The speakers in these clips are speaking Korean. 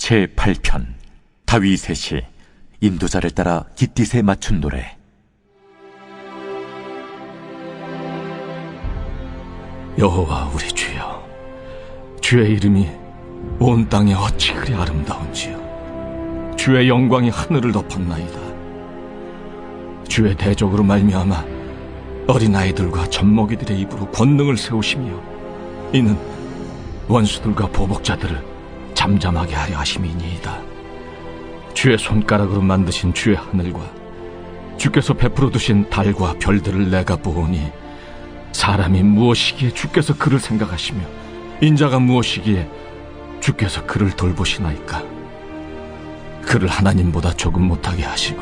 제8편 다윗의 시. 인도자를 따라 깃딧에 맞춘 노래. 여호와 우리 주여, 주의 이름이 온 땅에 어찌 그리 아름다운지요. 주의 영광이 하늘을 덮었나이다. 주의 대적으로 말미암아 어린아이들과 젖먹이들의 입으로 권능을 세우시며, 이는 원수들과 보복자들을 잠잠하게 하려 하심이니이다. 주의 손가락으로 만드신 주의 하늘과 주께서 베풀어 두신 달과 별들을 내가 보오니, 사람이 무엇이기에 주께서 그를 생각하시며 인자가 무엇이기에 주께서 그를 돌보시나이까. 그를 하나님보다 조금 못하게 하시고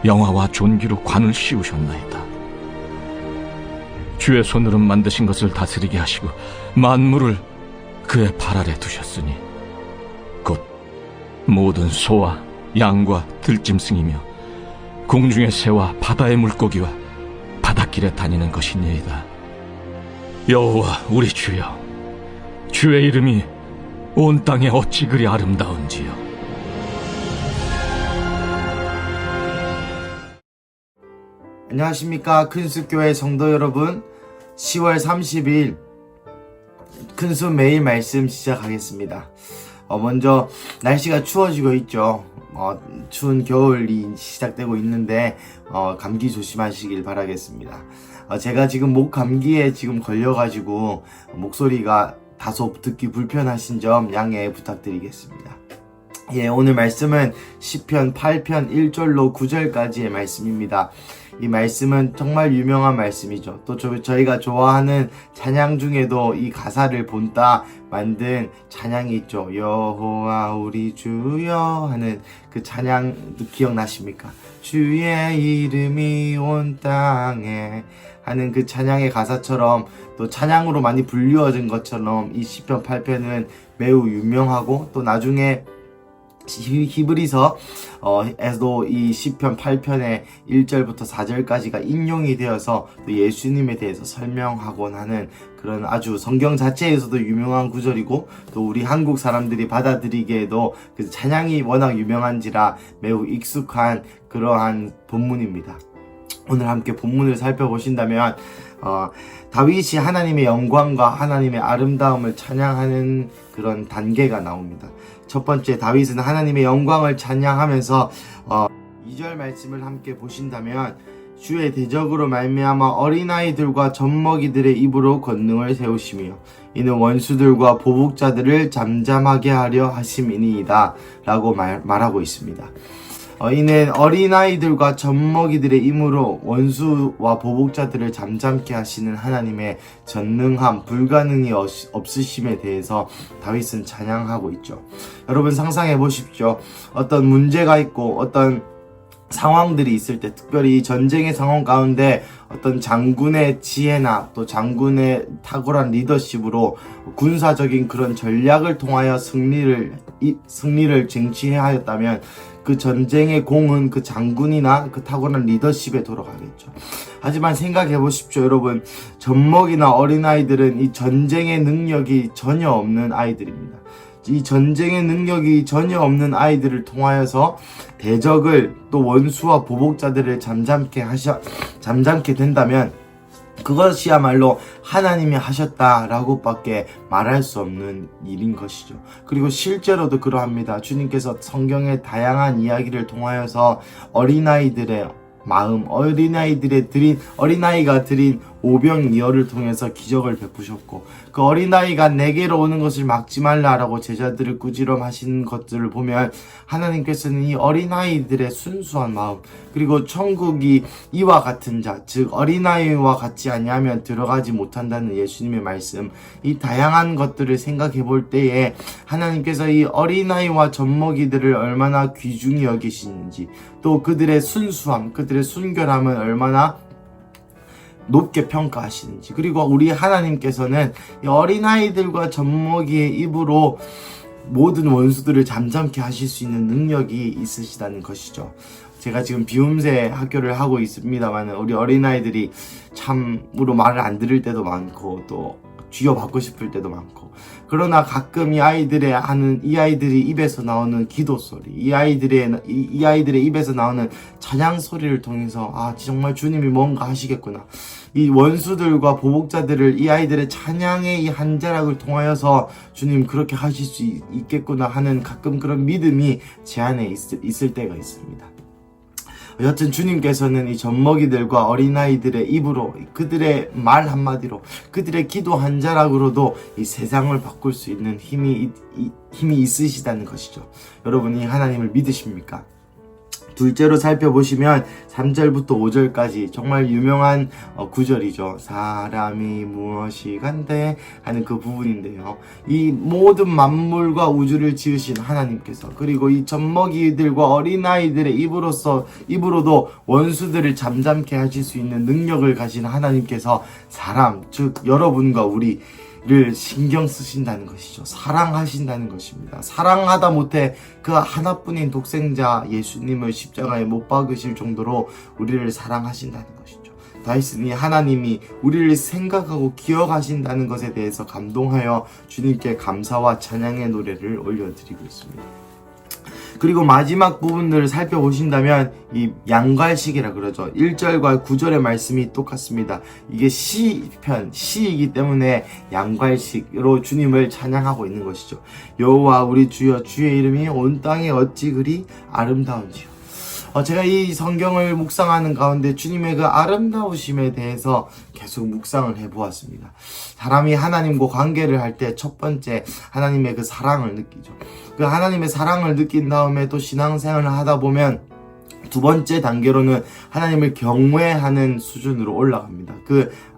영화와 존귀로 관을 씌우셨나이다. 주의 손으로 만드신 것을 다스리게 하시고 만물을 그의 발 아래 두셨으니, 곧 모든 소와 양과 들짐승이며 공중의 새와 바다의 물고기와 바닷길에 다니는 것이니이다. 여호와 우리 주여, 주의 이름이 온 땅에 어찌 그리 아름다운지요. 안녕하십니까, 큰숲교회 성도 여러분. 10월 30일 큰숲 매일 말씀 시작하겠습니다. 먼저 날씨가 추워지고 있죠. 추운 겨울이 시작되고 있는데 감기 조심하시길 바라겠습니다. 제가 지금 목 감기에 걸려가지고 목소리가 다소 듣기 불편하신 점 양해 부탁드리겠습니다. 오늘 말씀은 시편 8편 1절로 9절까지의 말씀입니다. 이 말씀은 정말 유명한 말씀이죠. 또 저희가 좋아하는 찬양 중에도 이 가사를 본따 만든 찬양이 있죠. 여호와 우리 주여 하는 그 찬양도 기억나십니까? 주의 이름이 온 땅에 하는 그 찬양의 가사처럼, 또 찬양으로 많이 불리워진 것처럼 이 시편 8편은 매우 유명하고, 또 나중에 히브리서 에도 이 시편 8편의 1절부터 4절까지가 인용이 되어서 또 예수님에 대해서 설명하곤 하는 그런 아주 성경 자체에서도 유명한 구절이고, 또 우리 한국 사람들이 받아들이기에도 그 찬양이 워낙 유명한지라 매우 익숙한 그러한 본문입니다. 오늘 함께 본문을 살펴보신다면 다윗이 하나님의 영광과 하나님의 아름다움을 찬양하는 그런 단계가 나옵니다. 첫 번째, 다윗은 하나님의 영광을 찬양하면서 2절 말씀을 함께 보신다면, 주의 대적으로 말미암아 어린아이들과 젖먹이들의 입으로 권능을 세우시며 이는 원수들과 보복자들을 잠잠하게 하려 하심이니이다 라고 말하고 있습니다. 이는 어린아이들과 젖먹이들의 힘으로 원수와 보복자들을 잠잠케 하시는 하나님의 전능함, 불가능이 없으심에 대해서 다윗은 찬양하고 있죠. 여러분 상상해 보십시오. 어떤 문제가 있고 어떤 상황들이 있을 때, 특별히 전쟁의 상황 가운데 어떤 장군의 지혜나 또 장군의 탁월한 리더십으로 군사적인 그런 전략을 통하여 승리를 쟁취해야 하였다면, 그 전쟁의 공은 그 장군이나 그 탁월한 리더십에 돌아가겠죠. 하지만 생각해 보십시오, 여러분. 젖먹이나 어린아이들은 이 전쟁의 능력이 전혀 없는 아이들입니다. 이 전쟁의 능력이 전혀 없는 아이들을 통하여서 대적을, 또 원수와 보복자들을 잠잠케 된다면 그것이야말로 하나님이 하셨다라고 밖에 말할 수 없는 일인 것이죠. 그리고 실제로도 그러합니다. 주님께서 성경의 다양한 이야기를 통하여서 어린아이들의 마음, 어린아이가 드린 오병이어를 통해서 기적을 베푸셨고, 그 어린아이가 내게로 오는 것을 막지 말라라고 제자들을 꾸지람하신 것들을 보면 하나님께서는 이 어린아이들의 순수한 마음, 그리고 천국이 이와 같은 자, 즉 어린아이와 같지 아니하면 들어가지 못한다는 예수님의 말씀, 이 다양한 것들을 생각해 볼 때에 하나님께서 이 어린아이와 젖먹이들을 얼마나 귀중히 여기시는지, 또 그들의 순수함, 그들의 순결함은 얼마나 높게 평가하시는지, 그리고 우리 하나님께서는 이 어린아이들과 젖먹이의 입으로 모든 원수들을 잠잠케 하실 수 있는 능력이 있으시다는 것이죠. 제가 지금 비움새 학교를 하고 있습니다만, 우리 어린아이들이 참으로 말을 안 들을 때도 많고, 또 쥐어받고 싶을 때도 많고, 그러나 가끔 이 아이들이 입에서 나오는 기도 소리, 이 아이들의 입에서 나오는 찬양 소리를 통해서 정말 주님이 뭔가 하시겠구나, 이 원수들과 보복자들을 이 아이들의 찬양의 이 한 자락을 통하여서 주님 그렇게 하실 수 있겠구나 하는 가끔 그런 믿음이 제 안에 있을 때가 있습니다. 여튼 주님께서는 이 젖먹이들과 어린아이들의 입으로, 그들의 말 한마디로, 그들의 기도 한 자락으로도 이 세상을 바꿀 수 있는 힘이 있으시다는 것이죠. 여러분이 하나님을 믿으십니까? 둘째로 살펴보시면 3절부터 5절까지 정말 유명한 구절이죠. 사람이 무엇이 간대 하는 그 부분인데요. 이 모든 만물과 우주를 지으신 하나님께서, 그리고 이 젖먹이들과 어린아이들의 입으로도 원수들을 잠잠케 하실 수 있는 능력을 가진 하나님께서 사람, 즉 여러분과 우리를 신경 쓰신다는 것이죠. 사랑하신다는 것입니다. 사랑하다 못해 그 하나뿐인 독생자 예수님을 십자가에 못 박으실 정도로 우리를 사랑하신다는 것이죠. 다윗은 하나님이 우리를 생각하고 기억하신다는 것에 대해서 감동하여 주님께 감사와 찬양의 노래를 올려드리고 있습니다. 그리고 마지막 부분들을 살펴보신다면 이 양갈식이라 그러죠. 1절과 9절의 말씀이 똑같습니다. 이게 시이기 때문에 양갈식으로 주님을 찬양하고 있는 것이죠. 여호와 우리 주여, 주의 이름이 온 땅에 어찌 그리 아름다운지요. 제가 이 성경을 묵상하는 가운데 주님의 그 아름다우심에 대해서 계속 묵상을 해보았습니다. 사람이 하나님과 관계를 할 때 첫 번째 하나님의 그 사랑을 느끼죠. 그 하나님의 사랑을 느낀 다음에 또 신앙생활을 하다 보면 두 번째 단계로는 하나님을 경외하는 수준으로 올라갑니다.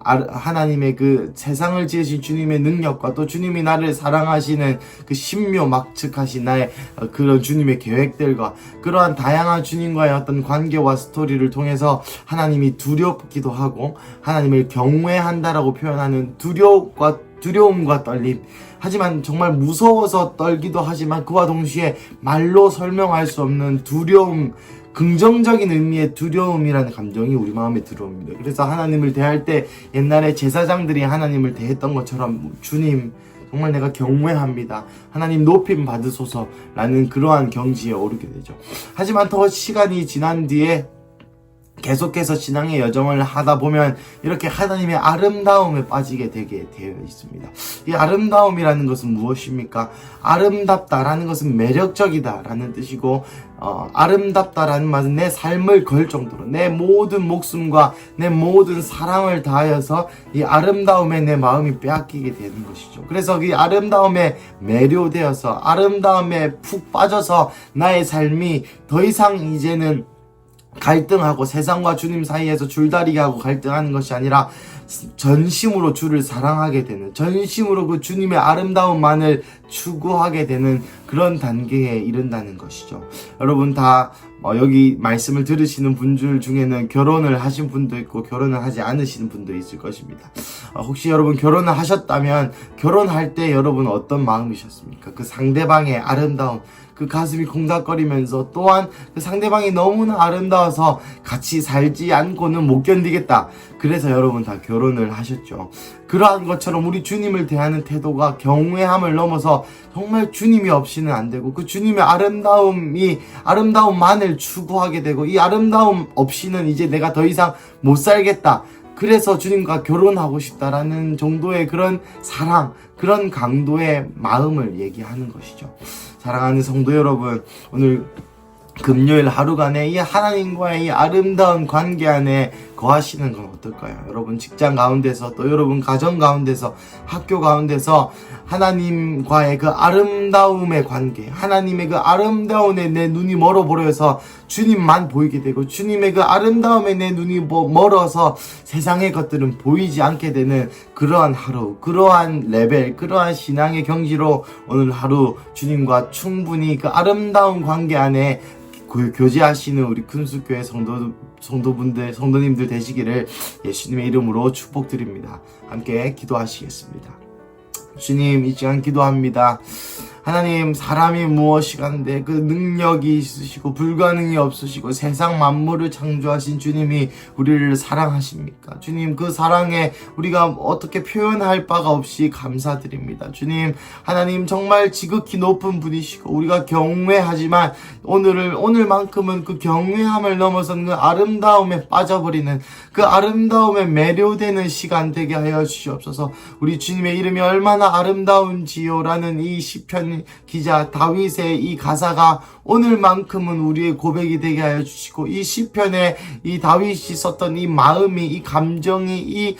하나님의 그 세상을 지으신 주님의 능력과 또 주님이 나를 사랑하시는 그 신묘막측하신 나의 그런 주님의 계획들과 그러한 다양한 주님과의 어떤 관계와 스토리를 통해서 하나님이 두렵기도 하고 하나님을 경외한다라고 표현하는 두려움과 떨림, 하지만 정말 무서워서 떨기도 하지만 그와 동시에 말로 설명할 수 없는 두려움, 긍정적인 의미의 두려움이라는 감정이 우리 마음에 들어옵니다. 그래서 하나님을 대할 때 옛날에 제사장들이 하나님을 대했던 것처럼 주님 정말 내가 경외합니다, 하나님 높임 받으소서라는 그러한 경지에 오르게 되죠. 하지만 더 시간이 지난 뒤에 계속해서 신앙의 여정을 하다 보면 이렇게 하나님의 아름다움에 빠지게 되게 되어 있습니다. 이 아름다움이라는 것은 무엇입니까? 아름답다라는 것은 매력적이다라는 뜻이고, 아름답다라는 말은 내 삶을 걸 정도로 내 모든 목숨과 내 모든 사랑을 다하여서 이 아름다움에 내 마음이 빼앗기게 되는 것이죠. 그래서 이 아름다움에 매료되어서 아름다움에 푹 빠져서 나의 삶이 더 이상 이제는 갈등하고 세상과 주님 사이에서 줄다리기 하고 갈등하는 것이 아니라 전심으로 주를 사랑하게 되는, 전심으로 그 주님의 아름다움만을 추구하게 되는 그런 단계에 이른다는 것이죠. 여러분 다 여기 말씀을 들으시는 분들 중에는 결혼을 하신 분도 있고 결혼을 하지 않으시는 분도 있을 것입니다. 혹시 여러분 결혼을 하셨다면 결혼할 때 여러분 어떤 마음이셨습니까? 그 상대방의 아름다움, 그 가슴이 콩닥거리면서 또한 그 상대방이 너무나 아름다워서 같이 살지 않고는 못 견디겠다. 그래서 여러분 다 결혼을 하셨죠. 그러한 것처럼 우리 주님을 대하는 태도가 경외함을 넘어서 정말 주님이 없이는 안 되고 그 주님의 아름다움만을 추구하게 되고 이 아름다움 없이는 이제 내가 더 이상 못 살겠다. 그래서 주님과 결혼하고 싶다라는 정도의 그런 사랑, 그런 강도의 마음을 얘기하는 것이죠. 사랑하는 성도 여러분, 오늘 금요일 하루간에 이 하나님과의 이 아름다운 관계 안에 거하시는 건 어떨까요? 여러분 직장 가운데서 또 여러분 가정 가운데서 학교 가운데서 하나님과의 그 아름다움의 관계, 하나님의 그 아름다움에 내 눈이 멀어버려서 주님만 보이게 되고 주님의 그 아름다움에 내 눈이 멀어서 세상의 것들은 보이지 않게 되는 그러한 하루, 그러한 레벨, 그러한 신앙의 경지로 오늘 하루 주님과 충분히 그 아름다운 관계 안에 교제하시는 우리 큰수교회 성도분들, 성도님들 되시기를 예수님의 이름으로 축복드립니다. 함께 기도하시겠습니다. 주님, 이 시간 기도합니다. 하나님, 사람이 무엇이간데 그 능력이 있으시고 불가능이 없으시고 세상 만물을 창조하신 주님이 우리를 사랑하십니까? 주님, 그 사랑에 우리가 어떻게 표현할 바가 없이 감사드립니다. 주님, 하나님 정말 지극히 높은 분이시고 우리가 경외하지만 오늘만큼은 그 경외함을 넘어선 그 아름다움에 빠져버리는, 그 아름다움에 매료되는 시간 되게 하여 주시옵소서. 우리 주님의 이름이 얼마나 아름다운지요라는 이 시편 기자 다윗의 이 가사가 오늘만큼은 우리의 고백이 되게 하여 주시고, 이 시편에 이 다윗이 썼던 이 마음이, 이 감정이, 이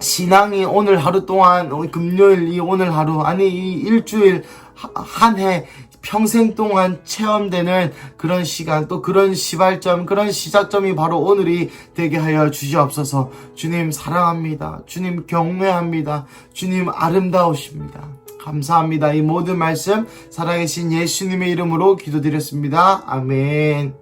신앙이 오늘 하루 동안, 금요일 이 오늘 하루, 아니 이 일주일, 한 해, 평생 동안 체험되는 그런 시간, 또 그런 시발점, 그런 시작점이 바로 오늘이 되게 하여 주시옵소서. 주님 사랑합니다. 주님 경외합니다. 주님 아름다우십니다. 감사합니다. 이 모든 말씀 살아계신 예수님의 이름으로 기도드렸습니다. 아멘.